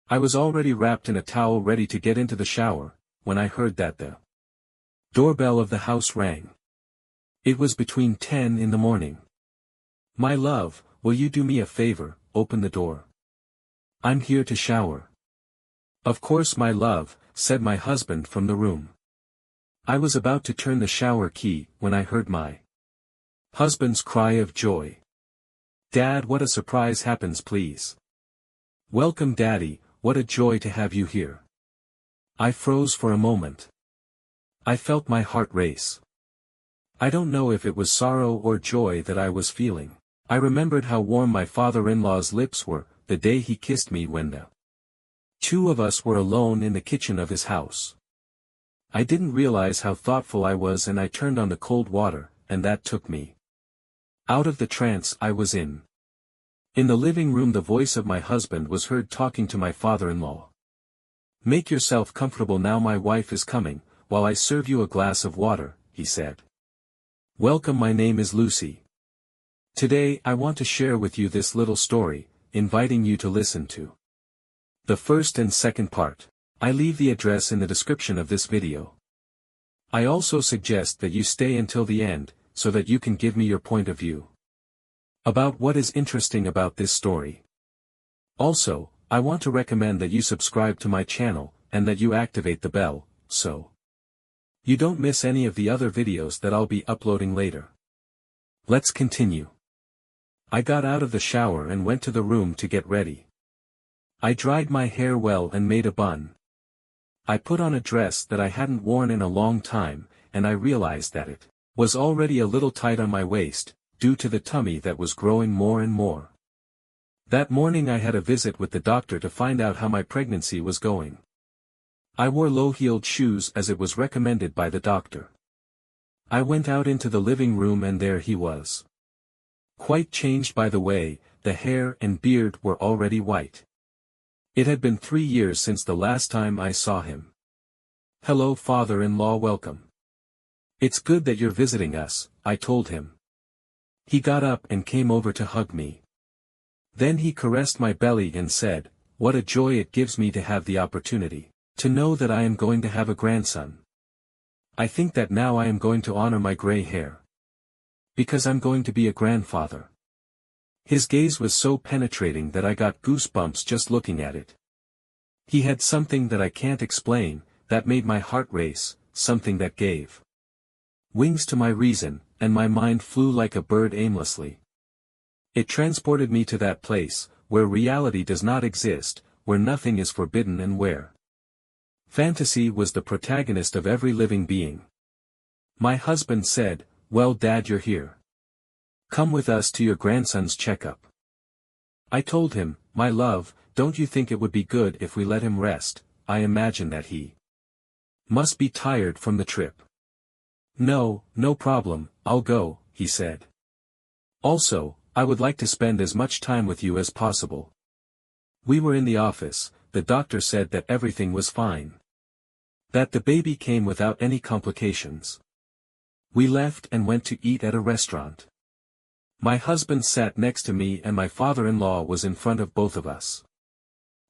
I was already wrapped in a towel ready to get into the shower, when I heard that the doorbell of the house rang. It was between 10 in the morning. "My love, will you do me a favor, open the door? I'm here to shower." "Of course, my love," said my husband from the room. I was about to turn the shower key, when I heard my husband's cry of joy. "Dad, what a surprise happens, please." "Welcome, Daddy, what a joy to have you here." I froze for a moment. I felt my heart race. I don't know if it was sorrow or joy that I was feeling. I remembered how warm my father-in-law's lips were, the day he kissed me when the two of us were alone in the kitchen of his house. I didn't realize how thoughtful I was, and I turned on the cold water, and that took me out of the trance I was in. In the living room the voice of my husband was heard talking to my father-in-law. "Make yourself comfortable now, my wife is coming, while I serve you a glass of water," he said. "Welcome, my name is Lucy. Today I want to share with you this little story, inviting you to listen to the first and second part. I leave the address in the description of this video. I also suggest that you stay until the end, so that you can give me your point of view about what is interesting about this story. Also, I want to recommend that you subscribe to my channel, and that you activate the bell, so you don't miss any of the other videos that I'll be uploading later. Let's continue. I got out of the shower and went to the room to get ready. I dried my hair well and made a bun. I put on a dress that I hadn't worn in a long time, and I realized that it was already a little tight on my waist, due to the tummy that was growing more and more. That morning I had a visit with the doctor to find out how my pregnancy was going. I wore low-heeled shoes as it was recommended by the doctor. I went out into the living room and there he was. Quite changed, by the way, the hair and beard were already white. It had been 3 years since the last time I saw him. "Hello, father-in-law, welcome. It's good that you're visiting us," I told him. He got up and came over to hug me. Then he caressed my belly and said, "What a joy it gives me to have the opportunity to know that I am going to have a grandson. I think that now I am going to honor my gray hair, because I'm going to be a grandfather." His gaze was so penetrating that I got goosebumps just looking at it. He had something that I can't explain, that made my heart race, something that gave wings to my reason, and my mind flew like a bird aimlessly. It transported me to that place, where reality does not exist, where nothing is forbidden, and where fantasy was the protagonist of every living being. My husband said, "Well, Dad, you're here. Come with us to your grandson's checkup." I told him, "My love, don't you think it would be good if we let him rest? I imagine that he must be tired from the trip." "No, no problem, I'll go," he said. "Also, I would like to spend as much time with you as possible." We were in the office. The doctor said that everything was fine, that the baby came without any complications. We left and went to eat at a restaurant. My husband sat next to me and my father-in-law was in front of both of us.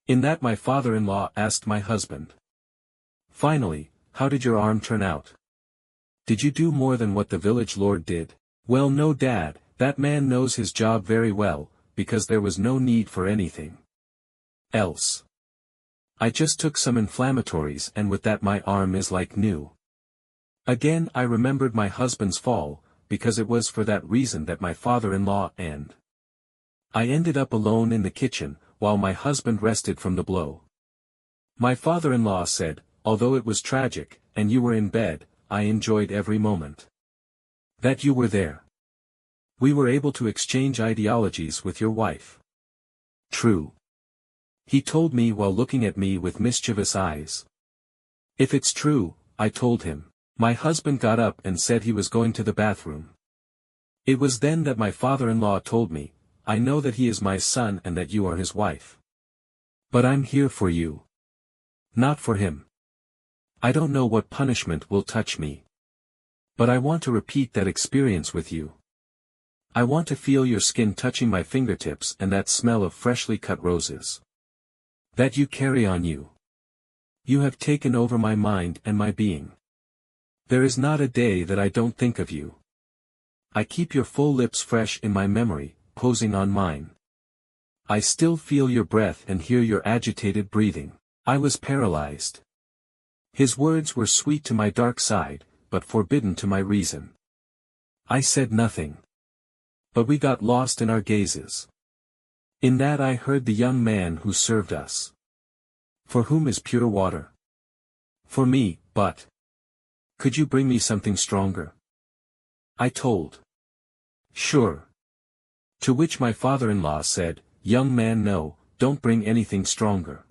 In that my father-in-law asked my husband, "Finally, how did your arm turn out? Did you do more than what the village lord did?" "Well, no, Dad, that man knows his job very well, because there was no need for anything else. I just took some inflammatories and with that my arm is like new." Again I remembered my husband's fall, because it was for that reason that my father-in-law and I ended up alone in the kitchen, while my husband rested from the blow. My father-in-law said, "Although it was tragic, and you were in bed, I enjoyed every moment that you were there. We were able to exchange ideologies with your wife." "True," he told me while looking at me with mischievous eyes. "If it's true," I told him. My husband got up and said he was going to the bathroom. It was then that my father-in-law told me, "I know that he is my son and that you are his wife. But I'm here for you. Not for him. I don't know what punishment will touch me. But I want to repeat that experience with you. I want to feel your skin touching my fingertips and that smell of freshly cut roses. that you carry on you. You have taken over my mind and my being. There is not a day that I don't think of you. I keep your full lips fresh in my memory, posing on mine. I still feel your breath and hear your agitated breathing. I was paralyzed. His words were sweet to my dark side, but forbidden to my reason. I said nothing. But we got lost in our gazes. In that I heard the young man who served us. For whom is pure water? For me, but. Could you bring me something stronger? I told. Sure. To which my father-in-law said, young man, no, don't bring anything stronger.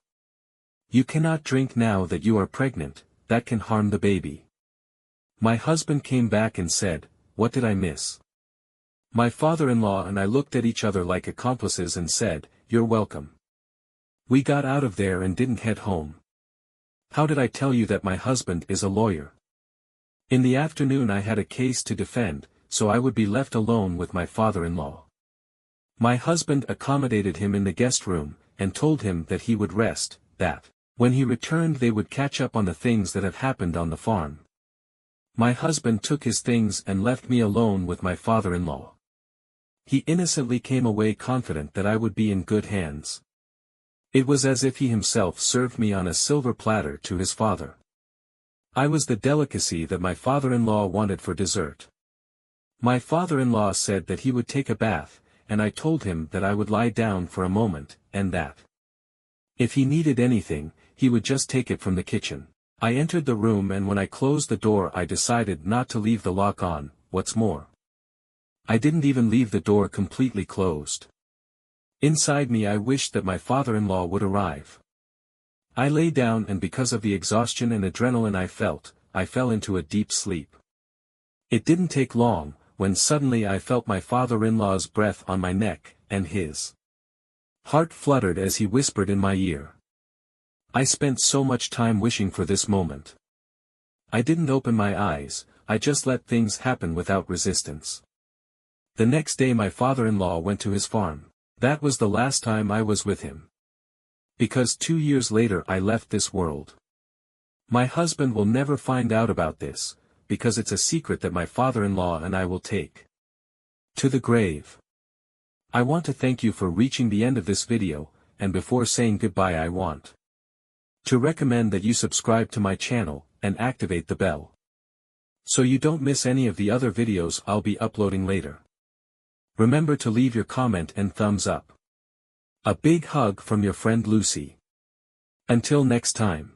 You cannot drink now that you are pregnant, that can harm the baby. My husband came back and said, what did I miss? My father-in-law and I looked at each other like accomplices and said, you're welcome. We got out of there and didn't head home. How did I tell you that my husband is a lawyer? In the afternoon I had a case to defend, so I would be left alone with my father-in-law. My husband accommodated him in the guest room, and told him that he would rest, that, when he returned they would catch up on the things that had happened on the farm. My husband took his things and left me alone with my father-in-law. He innocently came away confident that I would be in good hands. It was as if he himself served me on a silver platter to his father. I was the delicacy that my father-in-law wanted for dessert. My father-in-law said that he would take a bath, and I told him that I would lie down for a moment, and that, if he needed anything, he would just take it from the kitchen. I entered the room, and when I closed the door I decided not to leave the lock on. What's more, I didn't even leave the door completely closed. Inside me I wished that my father-in-law would arrive. I lay down, and because of the exhaustion and adrenaline I fell into a deep sleep. It didn't take long, when suddenly I felt my father-in-law's breath on my neck, and his heart fluttered as he whispered in my ear. I spent so much time wishing for this moment. I didn't open my eyes, I just let things happen without resistance. The next day my father-in-law went to his farm. That was the last time I was with him. Because 2 years later I left this world. My husband will never find out about this, because it's a secret that my father-in-law and I will take to the grave. I want to thank you for reaching the end of this video, and before saying goodbye I want to recommend that you subscribe to my channel, and activate the bell, so you don't miss any of the other videos I'll be uploading later. Remember to leave your comment and thumbs up. A big hug from your friend Lucy. Until next time.